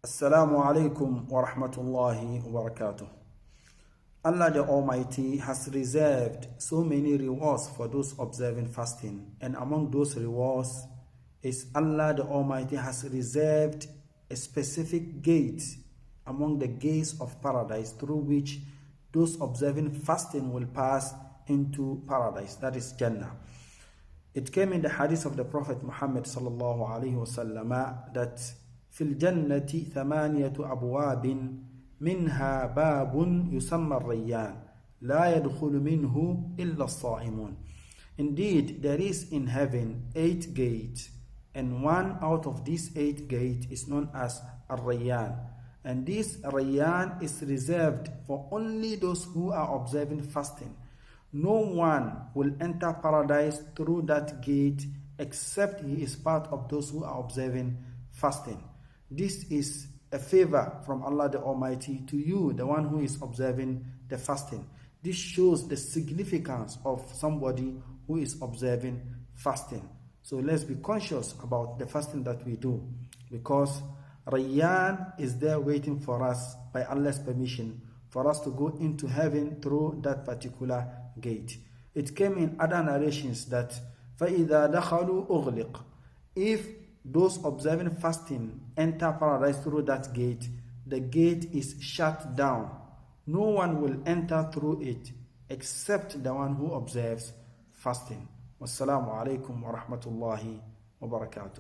Assalamu alaikum wa rahmatullahi wa barakatuh. Allah the Almighty has reserved so many rewards for those observing fasting, and among those rewards is Allah the Almighty has reserved a specific gate among the gates of paradise through which those observing fasting will pass into paradise, that is Jannah. It came in the hadith of the Prophet Muhammad sallallahu alaihi wasallam that في الجنة ثمانية أبواب منها باب يسمى الريان لا يدخل منه إلا الصائمون. Indeed, there is in heaven 8 gates, and one out of these 8 gates is known as Ar-Rayyan. And this Rayyan is reserved for only those who are observing fasting. No one will enter paradise through that gate except he is part of those who are observing fasting. This is a favor from Allah the Almighty to you, the one who is observing the fasting. This shows the significance of somebody who is observing fasting. So let's be conscious about the fasting that we do, because Rayyan is there waiting for us by Allah's permission for us to go into heaven through that particular gate. It came in other narrations that فَإِذَا دَخَلُوا أُغْلِقْ. If those observing fasting enter paradise through that gate, the gate is shut down. No one will enter through it except the one who observes fasting. Wassalamu alaikum wa rahmatullahi wa barakatuh.